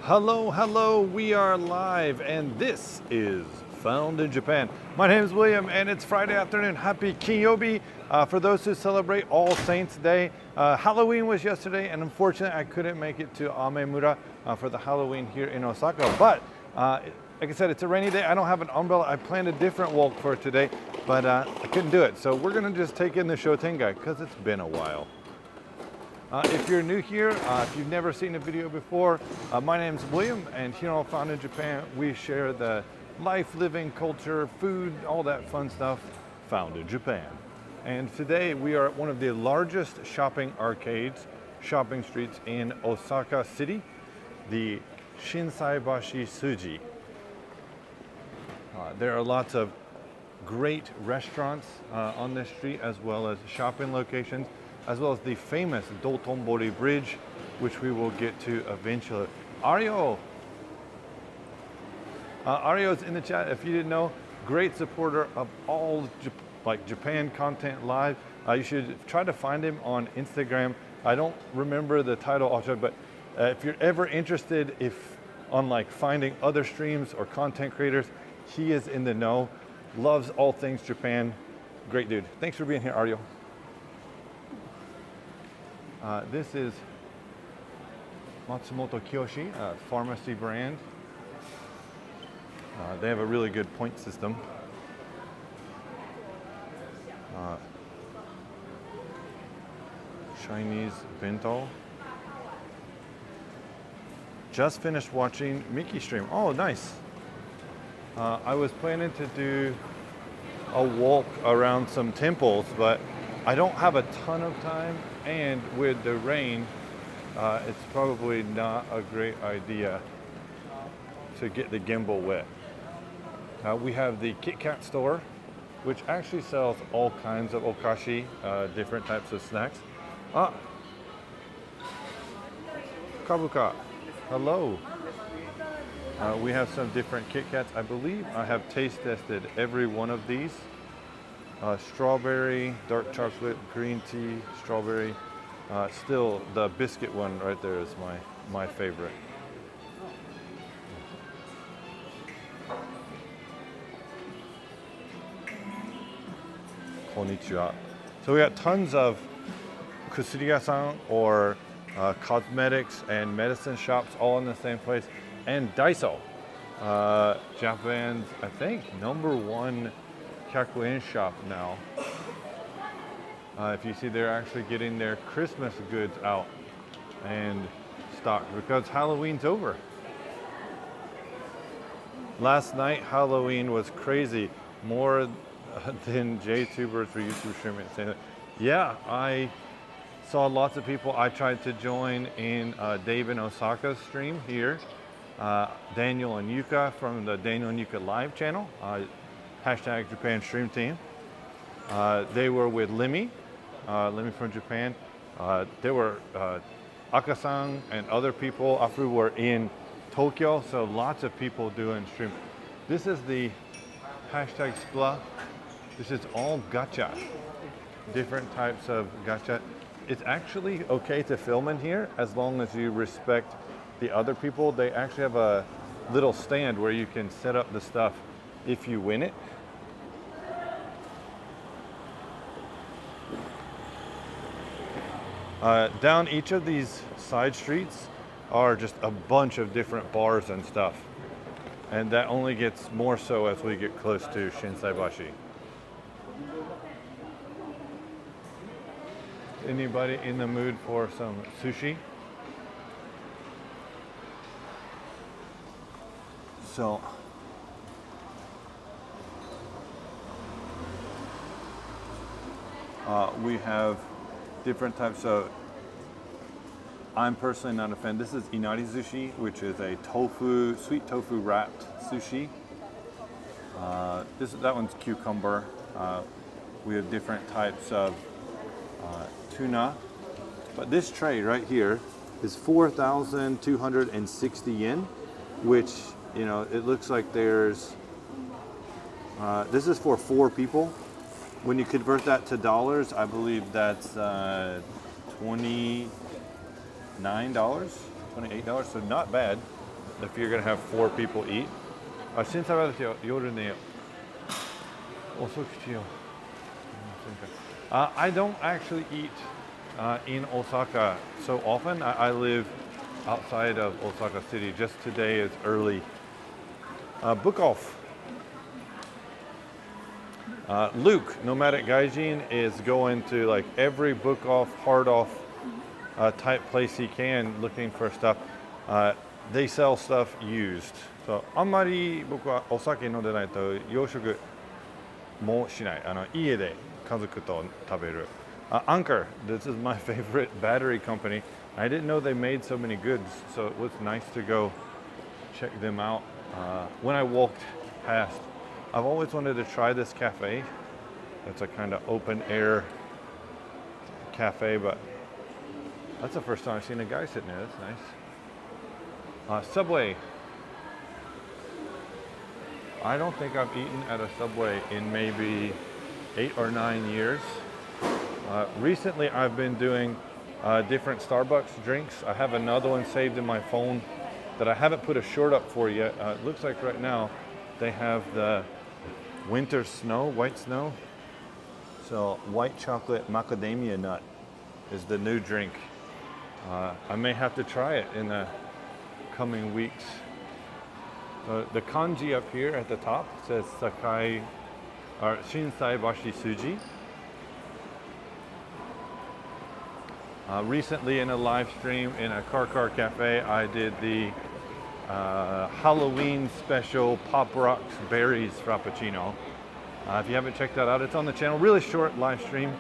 Hello, hello, we are live and this is Found in Japan. My name is William and it's Friday afternoon. Happy Kinyobi. For those who celebrate All Saints Day. Halloween was yesterday and unfortunately I couldn't make it to Amemura for the Halloween here in Osaka. But like I said, it's a rainy day. I don't have an umbrella. I planned a different walk for today, but I couldn't do it. So we're gonna just take in the Shotengai because it's been a while. If you're new here, if you've never seen a video before, my name's William, and here on Found in Japan, we share the life, living, culture, food, all that fun stuff found in Japan. And today we are at one of the largest shopping arcades, shopping streets in Osaka City, the Shinsaibashi Suji. There are lots of great restaurants on this street, as well as shopping locations, as well as the famous Dotonbori Bridge, which we will get to eventually. Ario! Ario's in the chat. If you didn't know, great supporter of all Japan content live. You should try to find him on Instagram. I don't remember the title also, but if you're ever interested on finding other streams or content creators, he is in the know. Loves all things Japan. Great dude. Thanks for being here, Ario. This is Matsumoto Kiyoshi, a pharmacy brand. They have a really good point system. Chinese bento. Just finished watching Mickey stream. Oh, nice. I was planning to do a walk around some temples, but I don't have a ton of time, and with the rain, it's probably not a great idea to get the gimbal wet. We have the Kit Kat store, which actually sells all kinds of okashi, different types of snacks. Kabuka, hello. We have some different Kit Kats. I believe I have taste tested every one of these. Strawberry, dark chocolate, green tea, strawberry. Still, the biscuit one right there is my favorite. Konnichiwa. So we got tons of kusuriya-san or cosmetics and medicine shops all in the same place. And Daiso, Japan's, I think, #1 100 shop now. If you see, they're actually getting their Christmas goods out and stocked because Halloween's over. Last night, Halloween was crazy, more than JTubers or YouTube streamers saying that. Yeah, I saw lots of people. I tried to join in Dave and Osaka's stream here. Daniel and Yuka from the Daniel and Yuka live channel. Hashtag Japan Stream Team. They were with Lemmy from Japan. There were Akasan and other people. Afu were in Tokyo, so lots of people doing stream. This is the hashtag Spla. This is all gacha. Different types of gacha. It's actually okay to film in here as long as you respect the other people. They actually have a little stand where you can set up the stuff if you win it. Down each of these side streets are just a bunch of different bars and stuff. And that only gets more so as we get close to Shinsaibashi. Anybody in the mood for some sushi? So, we have different types of, I'm personally not a fan. This is inari sushi, which is a sweet tofu wrapped sushi. That one's cucumber. We have different types of tuna. But this tray right here is 4,260 yen, which, it looks like there's, this is for 4 people. When you convert that to dollars, I believe that's $29, $28, so not bad. if you're gonna have 4 people eat. Shinsaibashi yoru ne osoku shiyou. I don't actually eat in Osaka so often. I live outside of Osaka City. Just today is early. Book off. Luke, Nomadic Gaijin, is going to like every book off, hard off type place he can, looking for stuff. They sell stuff used. So あんまり僕はお酒飲んでないと洋食もしない。家で家族と食べる。Anker, this is my favorite battery company. I didn't know they made so many goods, so it was nice to go check them out. When I walked past, I've always wanted to try this cafe. It's a kind of open air cafe, but that's the first time I've seen a guy sitting there. That's nice. Subway. I don't think I've eaten at a Subway in maybe 8 or 9 years. Recently, I've been doing different Starbucks drinks. I have another one saved in my phone that I haven't put a short up for yet. It looks like right now they have the winter snow, white snow. So white chocolate macadamia nut is the new drink. I may have to try it in the coming weeks. The kanji up here at the top says Sakai or Shinsaibashi Suji. Recently in a live stream in a car cafe, I did the Halloween special Pop Rocks Berries Frappuccino. If you haven't checked that out, it's on the channel. Really short live stream.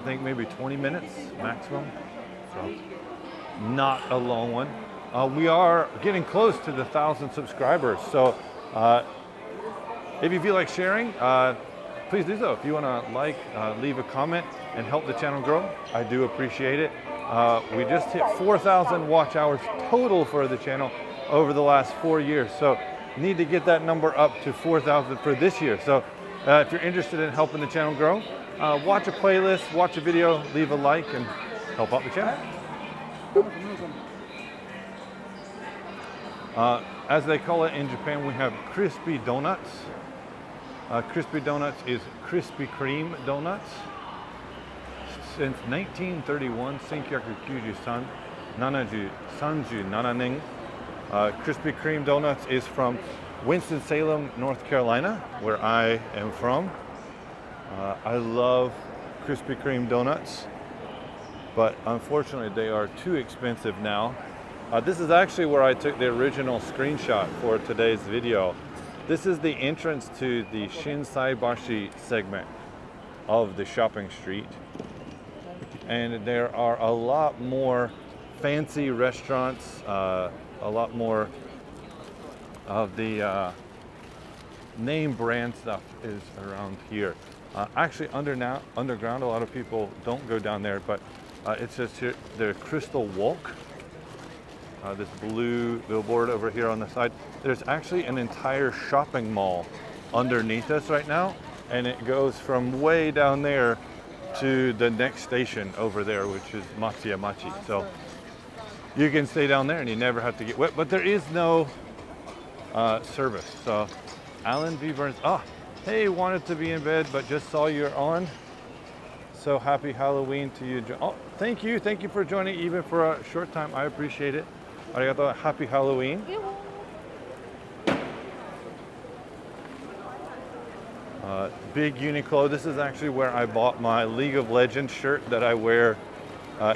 I think maybe 20 minutes maximum. So not a long one. We are getting close to the 1,000 subscribers. So if you feel like sharing, please do so. If you want to like, leave a comment and help the channel grow, I do appreciate it. We just hit 4,000 watch hours total for the channel over the last 4 years. So need to get that number up to 4,000 for this year. So if you're interested in helping the channel grow, watch a playlist, watch a video, leave a like, and help out the channel. As they call it in Japan, we have crispy donuts. Crispy donuts is Krispy Kreme donuts. Since 1931, 1993, 37年, Krispy Kreme donuts is from Winston-Salem, North Carolina, where I am from. I love Krispy Kreme donuts, but unfortunately they are too expensive now. This is actually where I took the original screenshot for today's video. This is the entrance to the Shinsaibashi segment of the shopping street. And there are a lot more fancy restaurants, a lot more of the name brand stuff is around here. Actually underground, a lot of people don't go down there, but it says here the Crystal Walk. This blue billboard over here on the side. There's actually an entire shopping mall underneath us right now, and it goes from way down there to the next station over there, which is Matsuyamachi. So you can stay down there and you never have to get wet, but there is no service. So Alan V. Burns, hey, wanted to be in bed, but just saw you're on. So happy Halloween to you. Oh, thank you for joining even for a short time. I appreciate it. Arigato, happy Halloween. Big Uniqlo. This is actually where I bought my League of Legends shirt that I wear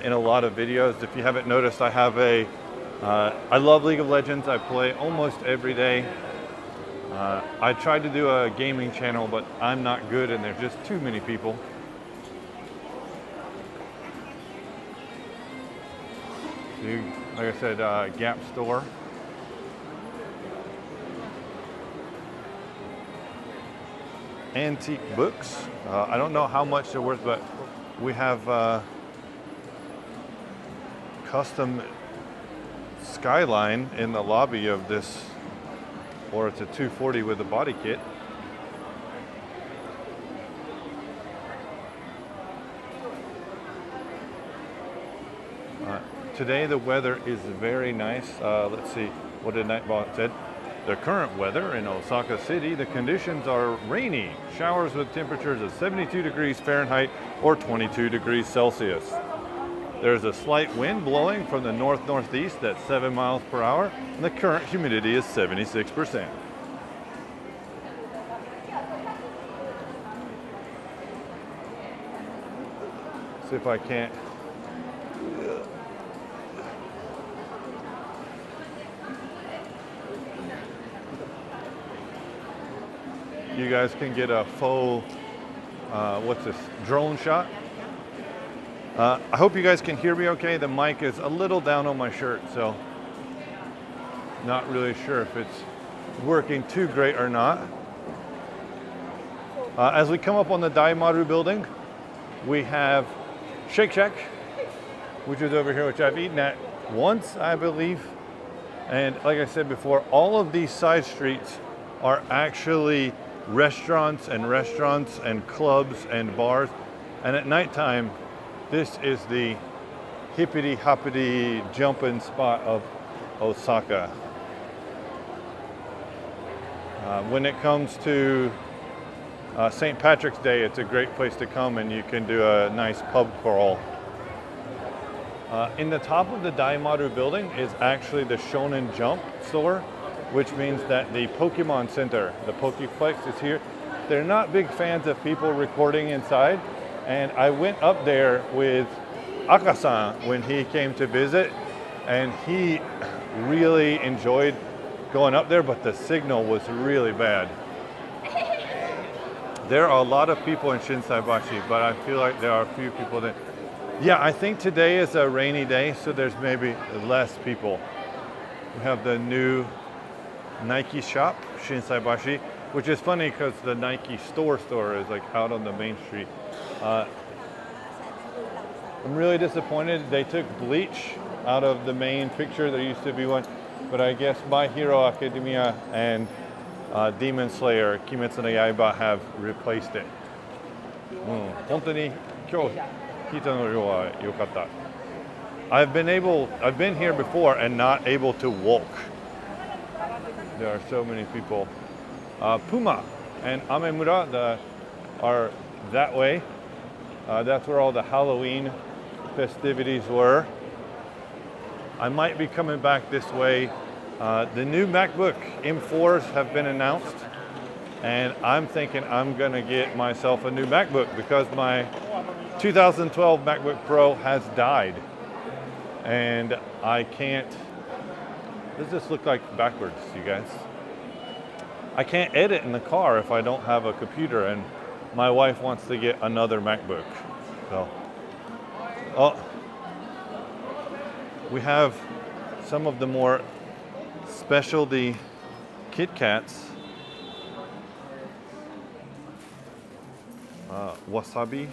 in a lot of videos. If you haven't noticed, I have I love League of Legends. I play almost every day. I tried to do a gaming channel, but I'm not good and there's just too many people. Like I said, Gap store. Antique books. I don't know how much they're worth, but we have custom skyline in the lobby of this, or it's a 240 with a body kit. Today the weather is very nice. Let's see, what did Nightbot said? The current weather in Osaka City, the conditions are rainy. Showers with temperatures of 72 degrees Fahrenheit or 22 degrees Celsius. There's a slight wind blowing from the north-northeast at 7 miles per hour, and the current humidity is 76%. See if I can't. You guys can get a faux, what's this, drone shot. I hope you guys can hear me okay. The mic is a little down on my shirt, so not really sure if it's working too great or not. As we come up on the Daimaru building, we have Shake Shack, which is over here, which I've eaten at once, I believe. And like I said before, all of these side streets are actually restaurants and clubs and bars. And at nighttime, this is the hippity hoppity jumping spot of Osaka. When it comes to St. Patrick's Day, it's a great place to come and you can do a nice pub crawl. In the top of the Daimaru building is actually the Shonen Jump store, which means that the Pokemon Center, the Pokeplex, is here. They're not big fans of people recording inside, and I went up there with Aka-san when he came to visit, and he really enjoyed going up there, but the signal was really bad. There are a lot of people in Shinsaibashi, but I feel like there are a few people that... Yeah, I think today is a rainy day, so there's maybe less people. We have the new Nike shop, Shinsaibashi, which is funny because the Nike store is like out on the main street. I'm really disappointed they took bleach out of the main picture. There used to be one, but I guess My Hero Academia and Demon Slayer, Kimetsu no Yaiba have replaced it. 本当に今日人の量は良かった。I've been here before and not able to walk. There are so many people. Puma and Amemura are that way. That's where all the Halloween festivities were. I might be coming back this way. The new MacBook M4s have been announced, and I'm thinking I'm gonna get myself a new MacBook because my 2012 MacBook Pro has died. And I can't, does this look like backwards, you guys? I can't edit in the car if I don't have a computer, and my wife wants to get another MacBook. So, we have some of the more specialty Kit Kats. Wasabi.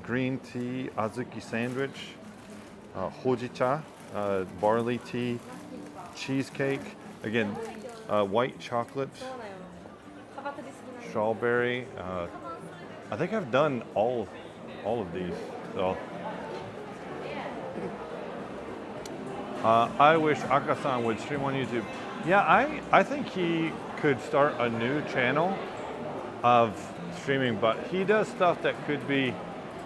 Green tea, azuki sandwich, hojicha, barley tea, cheesecake, again, white chocolate, strawberry. I think I've done all of these. So I wish Aka-san would stream on YouTube. Yeah, I think he could start a new channel of streaming, but he does stuff that could be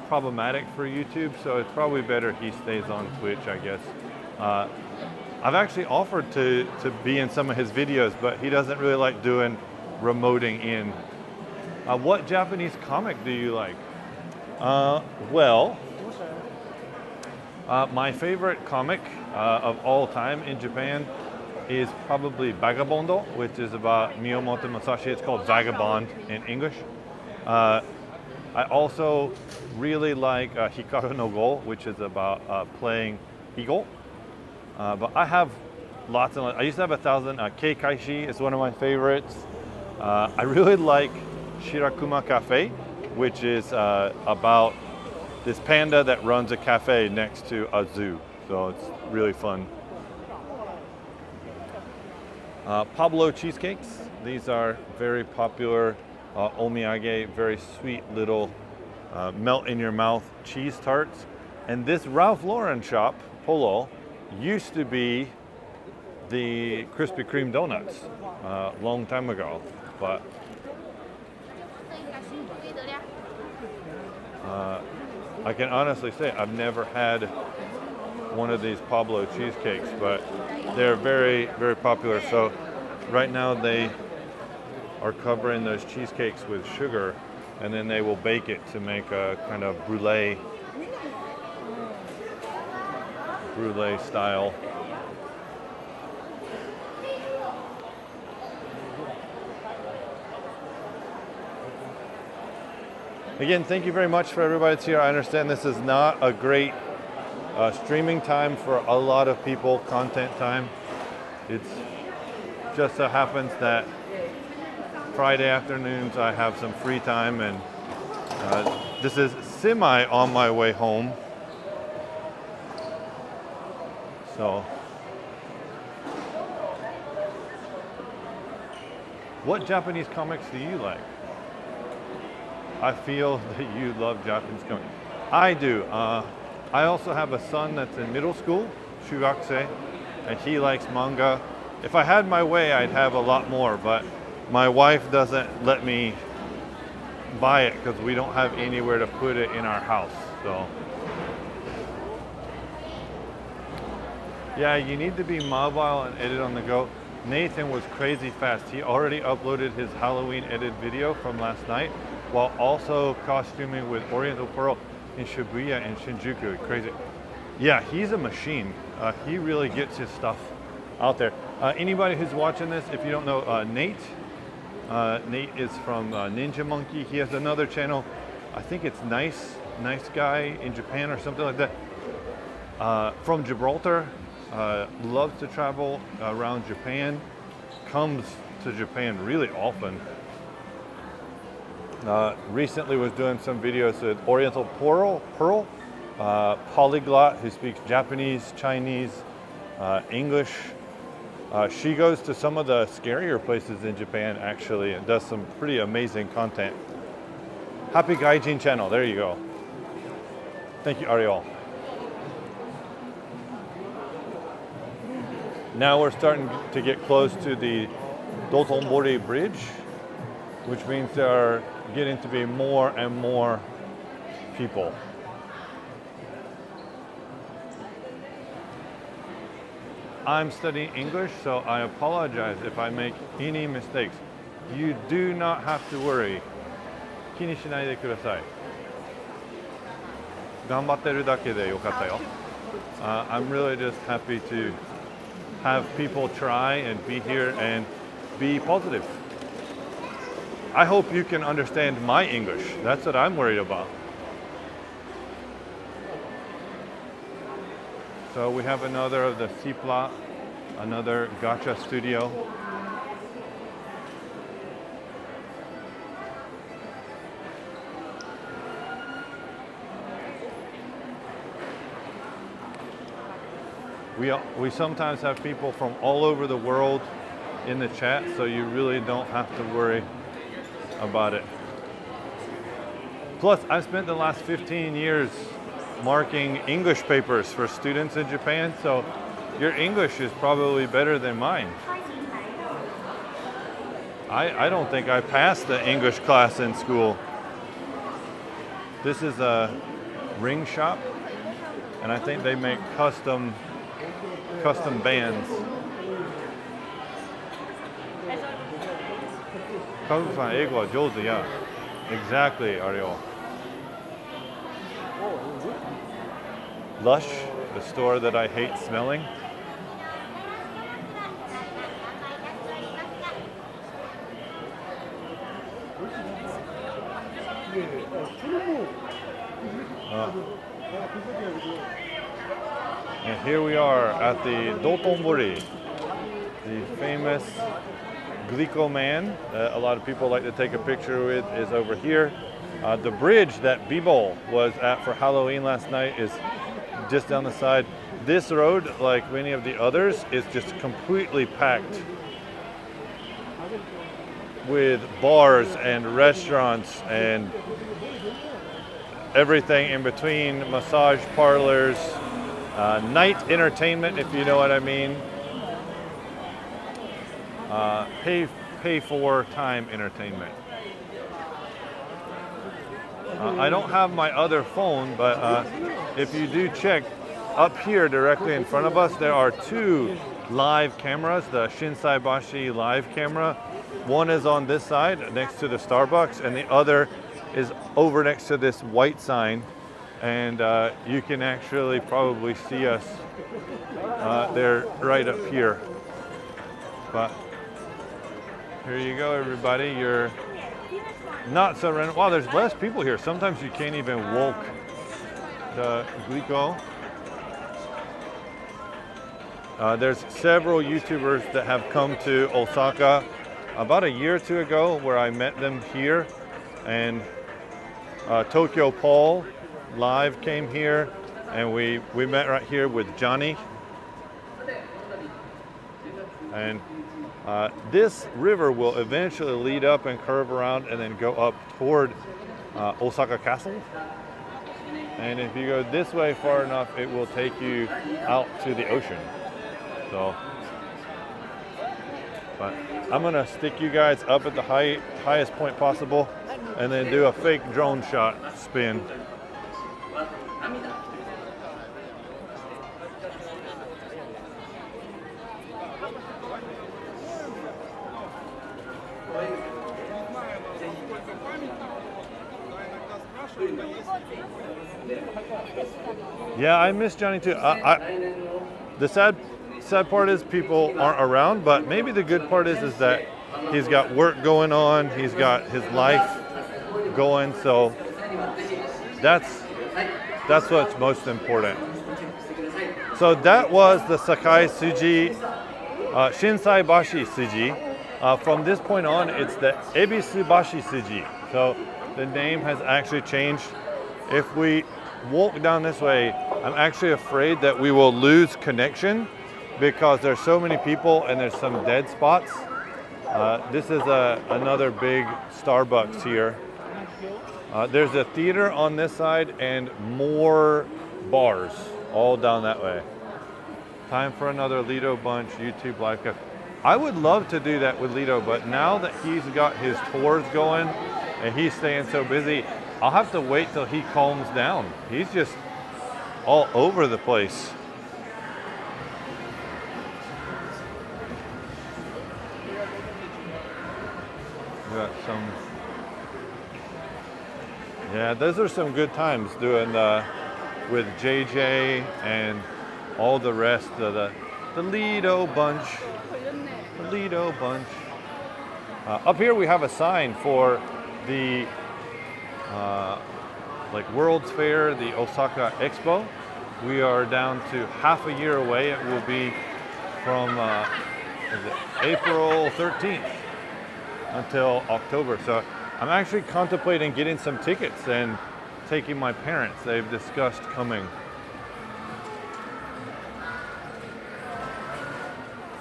problematic for YouTube, so it's probably better he stays on Twitch, I guess. I've actually offered to be in some of his videos, but he doesn't really like doing remoting in. What Japanese comic do you like? Well, my favorite comic of all time in Japan is probably Vagabondo, which is about Miyamoto Musashi. It's called Vagabond in English. I also really like Hikaru no Go, which is about playing eagle. But I have lots and lots. I used to have 1,000. Keikaishi is one of my favorites. I really like Shirakuma Cafe, which is about this panda that runs a cafe next to a zoo. So it's really fun. Pablo cheesecakes. These are very popular omiyage, very sweet little melt in your mouth cheese tarts. And this Ralph Lauren shop, Polo, used to be the Krispy Kreme donuts a long time ago, but I can honestly say I've never had one of these Pablo cheesecakes, but they're very, very popular. So right now they are covering those cheesecakes with sugar, and then they will bake it to make a kind of brulee style. Again, thank you very much for everybody that's here. I understand this is not a great streaming time for a lot of people, content time. It's just so happens that Friday afternoons I have some free time, and this is semi on my way home. So, what Japanese comics do you like? I feel that you love Japanese comics. I do. I also have a son that's in middle school, Shugakuse, and he likes manga. If I had my way, I'd have a lot more, but my wife doesn't let me buy it because we don't have anywhere to put it in our house. So, yeah, you need to be mobile and edit on the go. Nathan was crazy fast. He already uploaded his Halloween edit video from last night, while also costuming with Oriental Pearl in Shibuya and Shinjuku. Crazy. Yeah, he's a machine. He really gets his stuff out there. Anybody who's watching this, if you don't know, Nate is from Ninja Monkey. He has another channel. I think it's Nice Guy in Japan or something like that. From Gibraltar, loves to travel around Japan, comes to Japan really often. Recently was doing some videos with Oriental Pearl, polyglot who speaks Japanese, Chinese, English. She goes to some of the scarier places in Japan actually and does some pretty amazing content. Happy Gaijin channel, there you go. Thank you, Ariel. Now we're starting to get close to the Dotonbori Bridge, which means there are getting to be more and more people. I'm studying English, so I apologize if I make any mistakes. You do not have to worry. 気にしないでください。頑張ってるだけでよかったよ。I'm really just happy to have people try and be here and be positive. I hope you can understand my English. That's what I'm worried about. So we have another of the Cipla, another gacha studio. We sometimes have people from all over the world in the chat, so you really don't have to worry about it. Plus, I spent the last 15 years marking English papers for students in Japan, so your English is probably better than mine. I don't think I passed the English class in school. This is a ring shop, and I think they make custom bands. Kazu-san, 英語は上手, yeah. Exactly, Ariel. Lush, the store that I hate smelling. And here we are at the Dotonbori, the famous Glico man that a lot of people like to take a picture with is over here. The bridge that Bibo was at for Halloween last night is just down the side. This road, like many of the others, is just completely packed with bars and restaurants and everything in between, massage parlors, night entertainment, if you know what I mean. Pay for time entertainment. I don't have my other phone, but if you do check up here directly in front of us, there are two live cameras, the Shinsaibashi live camera. One is on this side next to the Starbucks, and the other is over next to this white sign. And you can actually probably see us. They're right up here. But here you go, everybody. You're not so random. Wow, there's less people here. Sometimes you can't even walk the Glico. There's several YouTubers that have come to Osaka about a year or two ago, where I met them here. And Tokyo Paul Live came here, and we met right here with Johnny. And this river will eventually lead up and curve around and then go up toward Osaka Castle. And if you go this way far enough, it will take you out to the ocean. So, but I'm gonna stick you guys up at the highest point possible and then do a fake drone shot spin. Yeah, I miss Johnny too. The sad part is people aren't around, but maybe the good part is that he's got work going on, he's got his life going, so that's what's most important. So that was the Sakai Suji, Shinsaibashi Suji. From this point on, it's the Ebisubashi Suji. So the name has actually changed. If we walk down this way, I'm actually afraid that we will lose connection because there's so many people and there's some dead spots. This is another big Starbucks here. There's a theater on this side and more bars all down that way. Time for another Lido Bunch YouTube live cast. I would love to do that with Lido, but now that he's got his tours going and he's staying so busy, I'll have to wait till he calms down. He's just all over the place. We got some. Yeah, those are some good times doing with JJ and all the rest of the Lido Bunch. The Lido Bunch. Up here we have a sign for the like World's Fair, the Osaka Expo. We are down to half a year away. It will be from April 13th until October. So I'm actually contemplating getting some tickets and taking my parents. They've discussed coming.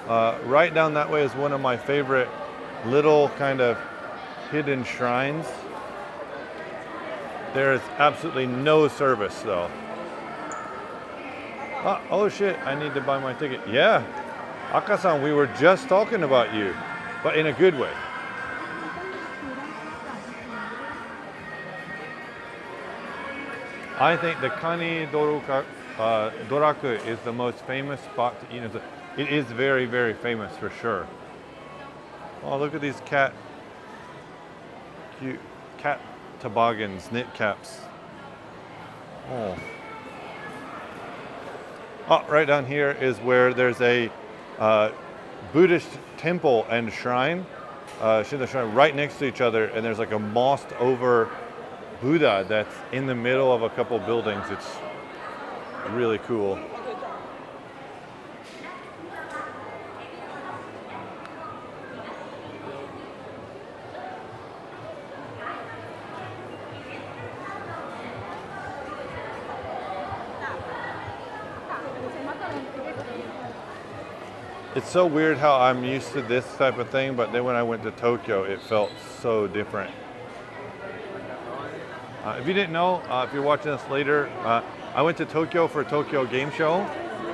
Right down that way is one of my favorite little kind of hidden shrines. There is absolutely no service though. Oh shit, I need to buy my ticket. Yeah, Aka-san, we were just talking about you, but in a good way. I think the Kani Doraku is the most famous spot to eat. It is very, very famous for sure. Oh, look at these cute cat toboggans, knit caps. Oh, right down here is where there's a Buddhist temple and shrine, Shinto shrine, right next to each other, and there's like a mossed over Buddha that's in the middle of a couple buildings. It's really cool. It's so weird how I'm used to this type of thing, but then when I went to Tokyo, it felt so different. If you didn't know, if you're watching this later, I went to Tokyo for a Tokyo Game Show.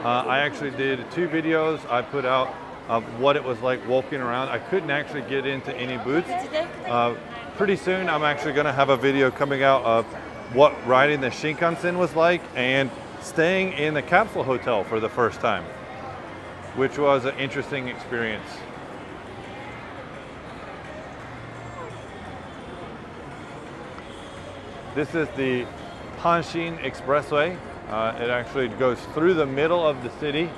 I actually did 2 videos I put out of what it was like walking around. I couldn't actually get into any booths. Pretty soon I'm actually going to have a video coming out of what riding the Shinkansen was like and staying in the capsule hotel for the first time, which was an interesting experience. This is the Hanshin Expressway. It actually goes through the middle of the city.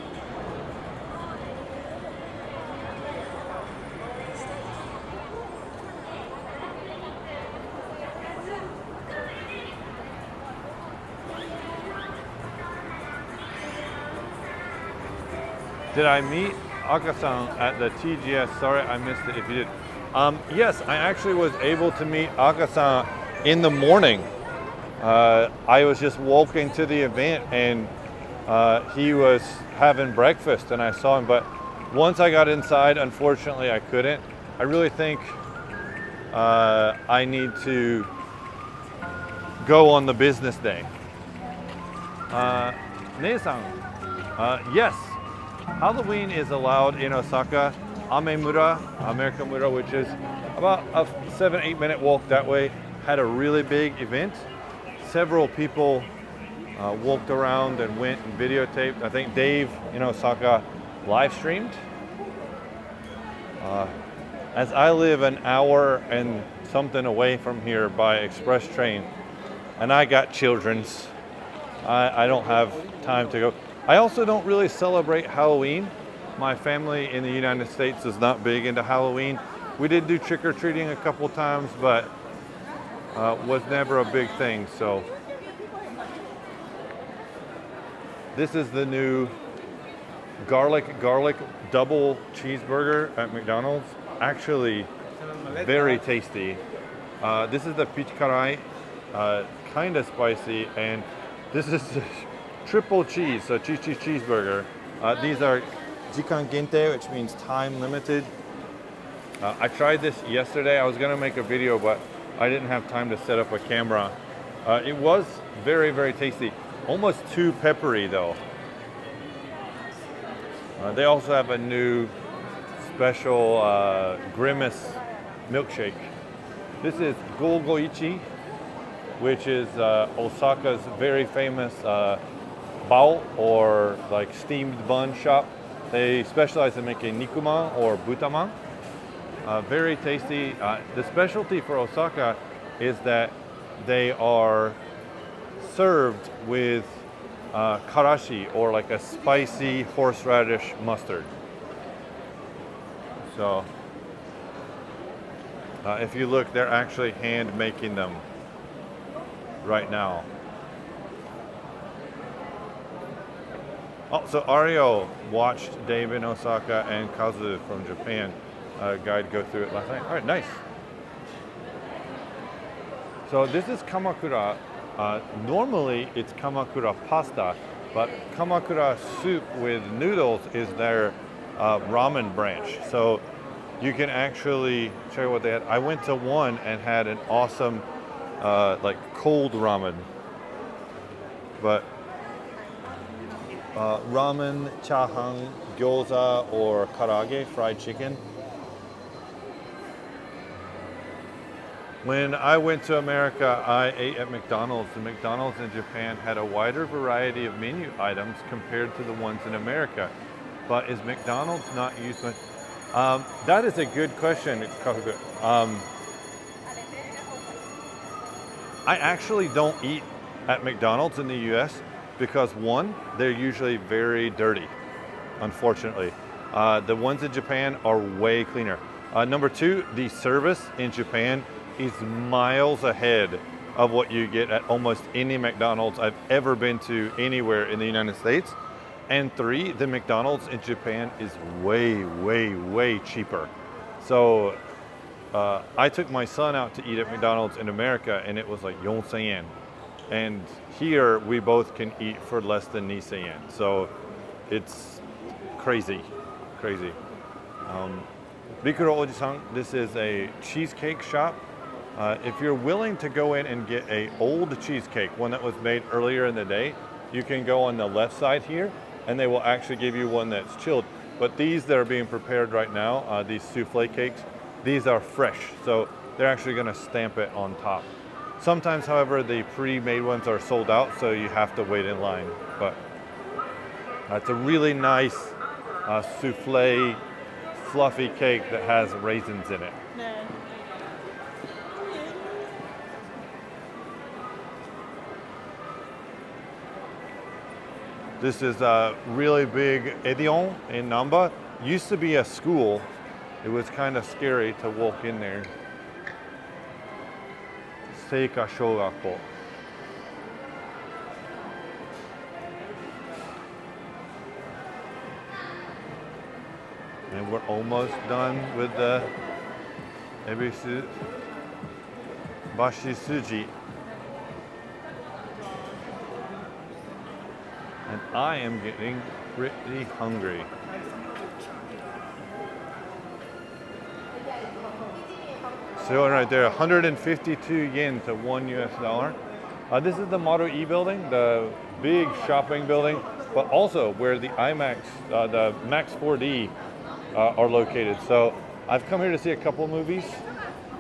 Did I meet Aka-san at the TGS? Sorry, I missed it if you did. Yes, I actually was able to meet Aka-san in the morning. I was just walking to the event and he was having breakfast and I saw him, but once I got inside, unfortunately I couldn't. I really think I need to go on the business day. Ne-san, yes, Halloween is allowed in Osaka. Amemura, Amerikamura, which is about a 7-8 minute walk that way, had a really big event. Several people walked around and went and videotaped. I think Dave in Osaka live streamed. As I live an hour and something away from here by express train, and I got children's, I don't have time to go. I also don't really celebrate Halloween. My family in the United States is not big into Halloween. We did do trick-or-treating a couple times, but was never a big thing. So this is the new garlic double cheeseburger at McDonald's. Actually very tasty. This is the peach karai, kind of spicy, and this is the triple cheese, so cheeseburger. These are jikan gente, which means time limited. I tried this yesterday. I was gonna make a video, but I didn't have time to set up a camera. It was very, very tasty. Almost too peppery though. They also have a new special Grimace milkshake. This is Golgoichi, which is Osaka's very famous bao, or like steamed bun shop. They specialize in making nikuman or butaman. Very tasty. The specialty for Osaka is that they are served with karashi, or like a spicy horseradish mustard. So if you look, they're actually hand making them right now. Oh, so Ario watched Dave in Osaka and Kazu from Japan guide go through it last night. All right, nice. So this is Kamakura. Normally it's Kamakura pasta, but Kamakura soup with noodles is their ramen branch. So you can actually show you what they had. I went to one and had an awesome like cold ramen. But ramen, chahan, gyoza, or karage, fried chicken. When I went to America, I ate at McDonald's. The McDonald's in Japan had a wider variety of menu items compared to the ones in America. But is McDonald's not used much? That is a good question. I actually don't eat at McDonald's in the US because, one, they're usually very dirty, unfortunately. The ones in Japan are way cleaner. Number two, the service in Japan is miles ahead of what you get at almost any McDonald's I've ever been to anywhere in the United States. And three, the McDonald's in Japan is way, way, way cheaper. So I took my son out to eat at McDonald's in America and it was like 4,000 yen. And here we both can eat for less than 2,000 yen. So it's crazy, crazy. Rikuro Oji-san, this is a cheesecake shop. If you're willing to go in and get a old cheesecake, one that was made earlier in the day, you can go on the left side here, and they will actually give you one that's chilled. But these that are being prepared right now, these souffle cakes, these are fresh, so they're actually going to stamp it on top. Sometimes, however, the pre-made ones are sold out, so you have to wait in line. But it's a really nice souffle, fluffy cake that has raisins in it. This is a really big Edion in Namba. Used to be a school. It was kind of scary to walk in there. Seika Shogakko. And we're almost done with the Shinsaibashi Suji. And I am getting pretty hungry. So right there, 152 yen to $1 US. This is the Model E building, the big shopping building, but also where the IMAX, the Max 4D are located. So I've come here to see a couple movies.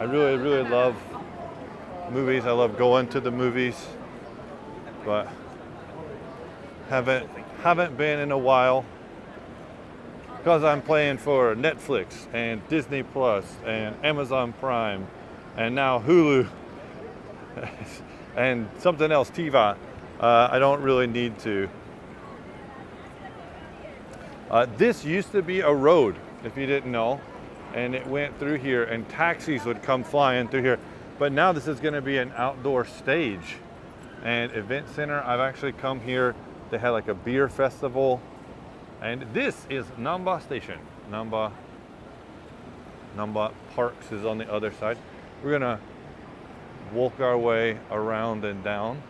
I really love movies. I love going to the movies, but haven't been in a while because I'm playing for Netflix and Disney Plus and Amazon Prime and now Hulu and something else, TiVo. I don't really need to. This used to be a road, if you didn't know, and it went through here and taxis would come flying through here. But now this is going to be an outdoor stage and event center. I've actually come here. They had like a beer festival. And this is Namba Station. Namba Parks is on the other side. We're gonna walk our way around and down.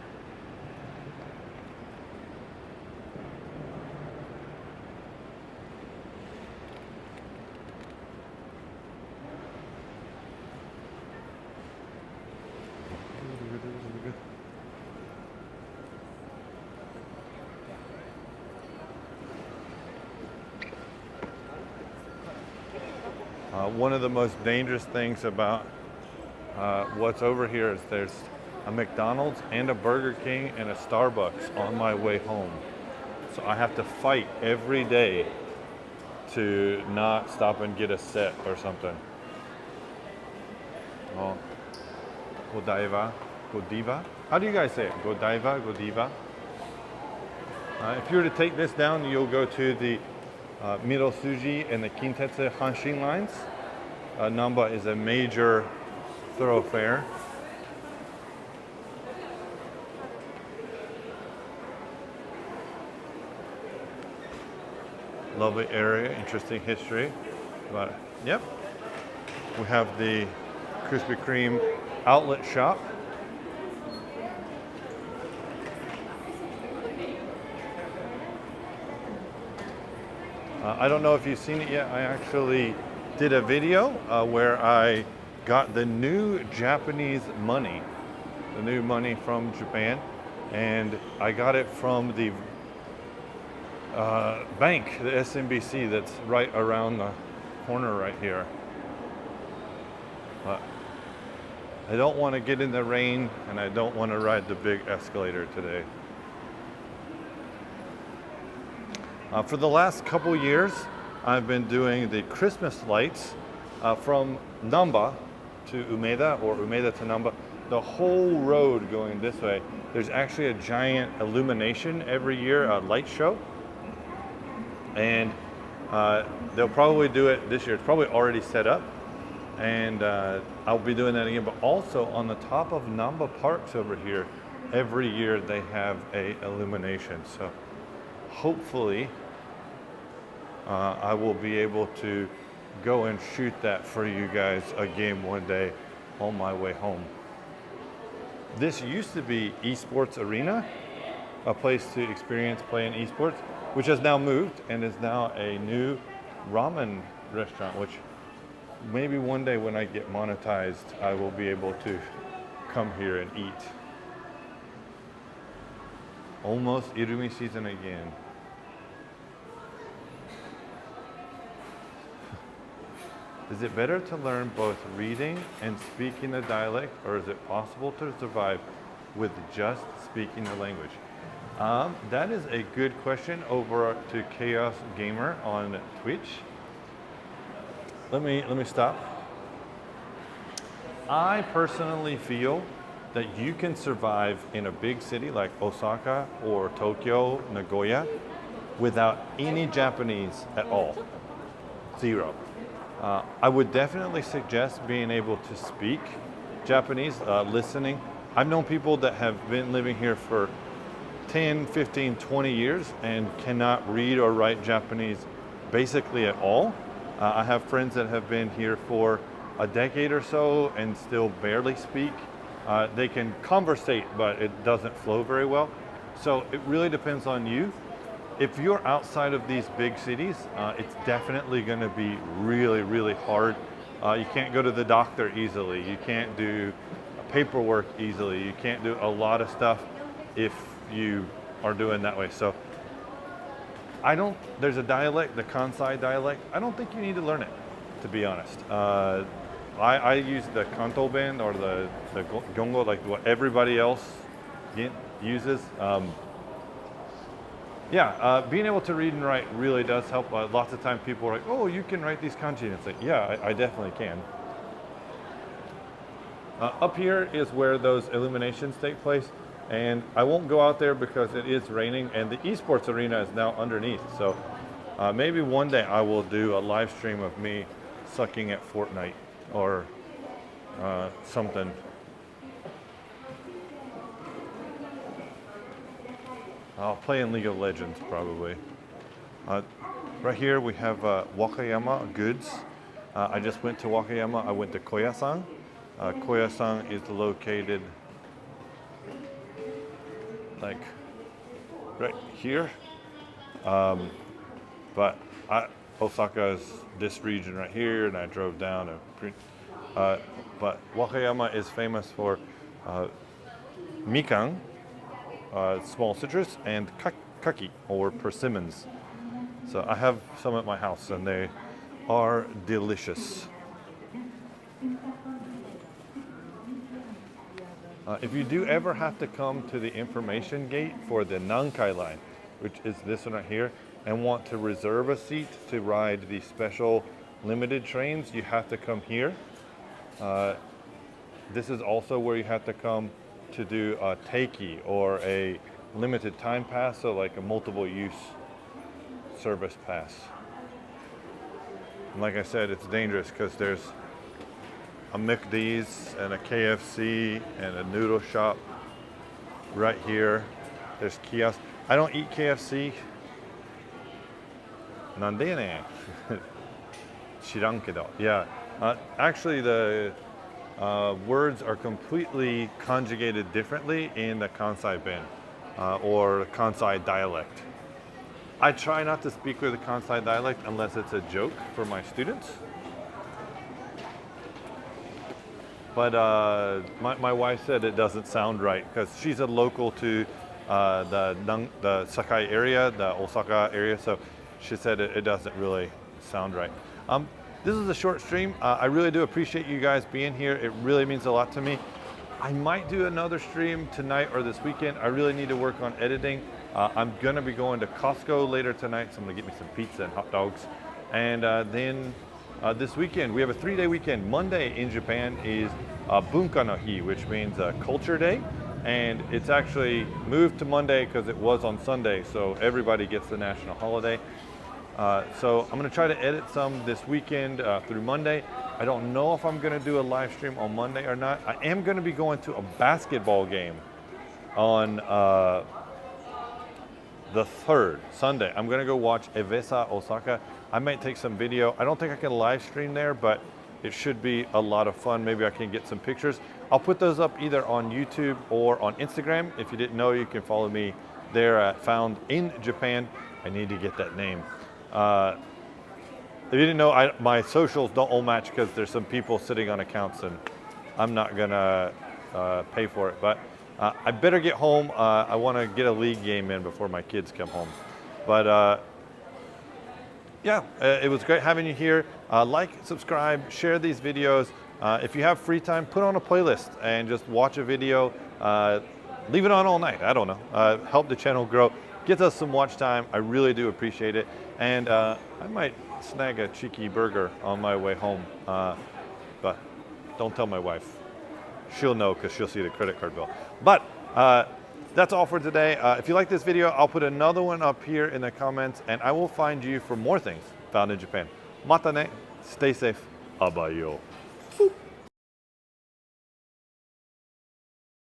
One of the most dangerous things about what's over here is there's a McDonald's and a Burger King and a Starbucks on my way home. So I have to fight every day to not stop and get a set or something. Oh, Godiva? How do you guys say it? Godiva? If you were to take this down, you'll go to the Mirosuji and the Kintetsu Hanshin lines. Namba is a major thoroughfare. Lovely area, interesting history. But yep, we have the Krispy Kreme outlet shop. I don't know if you've seen it yet. I actually did a video where I got the new Japanese money, the new money from Japan, and I got it from the bank, the SMBC, that's right around the corner right here. But I don't want to get in the rain, and I don't want to ride the big escalator today. For the last couple years, I've been doing the Christmas lights from Namba to Umeda, or Umeda to Namba. The whole road going this way, there's actually a giant illumination every year, a light show. And they'll probably do it this year. It's probably already set up. And I'll be doing that again. But also on the top of Namba Parks over here, every year they have a illumination. So hopefully I will be able to go and shoot that for you guys again one day on my way home. This used to be Esports Arena, a place to experience playing esports, which has now moved and is now a new ramen restaurant, which maybe one day when I get monetized, I will be able to come here and eat. Almost Irumi season again. Is it better to learn both reading and speaking the dialect, or is it possible to survive with just speaking the language? That is a good question. Over to Chaos Gamer on Twitch. Let me stop. I personally feel that you can survive in a big city like Osaka or Tokyo, Nagoya, without any Japanese at all. Zero. I would definitely suggest being able to speak Japanese, listening. I've known people that have been living here for 10, 15, 20 years and cannot read or write Japanese basically at all. I have friends that have been here for a decade or so and still barely speak. They can conversate, but it doesn't flow very well. So it really depends on you. If you're outside of these big cities, it's definitely going to be really, really hard. You can't go to the doctor easily. You can't do paperwork easily. You can't do a lot of stuff if you are doing that way. So there's a dialect, the Kansai dialect. I don't think you need to learn it, to be honest. I use the Kanto Ben or the Gongo, like what everybody else uses. Being able to read and write really does help. Lots of times people are like, oh, you can write these kanji. And it's like, yeah, I definitely can. Up here is where those illuminations take place. And I won't go out there because it is raining and the esports arena is now underneath. So maybe one day I will do a live stream of me sucking at Fortnite or something. I'll play in League of Legends probably. Right here we have Wakayama Goods. I just went to Wakayama. I went to Koyasan. Koyasan is located like right here. But Osaka is this region right here, and I drove down. But Wakayama is famous for mikan, small citrus, and kaki, or persimmons. So I have some at my house, and they are delicious. If you do ever have to come to the information gate for the Nankai line, which is this one right here, and want to reserve a seat to ride the special limited trains, you have to come here. This is also where you have to come to do a teiki, or a limited time pass, so like a multiple use service pass. And like I said, it's dangerous because there's a McD's and a KFC and a noodle shop right here. There's kiosks. I don't eat KFC. Nande ne? Shiran kedo. Yeah. Actually, the words are completely conjugated differently in the Kansai Ben or Kansai dialect. I try not to speak with the Kansai dialect unless it's a joke for my students. But my wife said it doesn't sound right because she's a local to the Sakai area, the Osaka area, so she said it doesn't really sound right. This is a short stream. I really do appreciate you guys being here. It really means a lot to me. I might do another stream tonight or this weekend. I really need to work on editing. I'm gonna be going to Costco later tonight, so I'm gonna get me some pizza and hot dogs. And then this weekend, we have a 3-day weekend. Monday in Japan is Bunka no Hi, which means Culture Day. And it's actually moved to Monday because it was on Sunday, so everybody gets the national holiday. So I'm gonna try to edit some this weekend through Monday. I don't know if I'm gonna do a live stream on Monday or not. I am gonna be going to a basketball game on the 3rd, Sunday. I'm gonna go watch Evesa Osaka. I might take some video. I don't think I can live stream there, but it should be a lot of fun. Maybe I can get some pictures. I'll put those up either on YouTube or on Instagram. If you didn't know, you can follow me there at Found in Japan. I need to get that name. you didn't know, my socials don't all match because there's some people sitting on accounts and I'm not gonna pay for it. But I better get home. I want to get a league game in before my kids come home. But yeah, it was great having you here. Like, subscribe, share these videos. If you have free time, put on a playlist and just watch a video. Leave it on all night. I don't know. Help the channel grow. Gets us some watch time. I really do appreciate it. And I might snag a cheeky burger on my way home. But don't tell my wife. She'll know because she'll see the credit card bill. But that's all for today. If you like this video, I'll put another one up here in the comments, and I will find you for more things found in Japan. Mata ne. Stay safe. Abayo.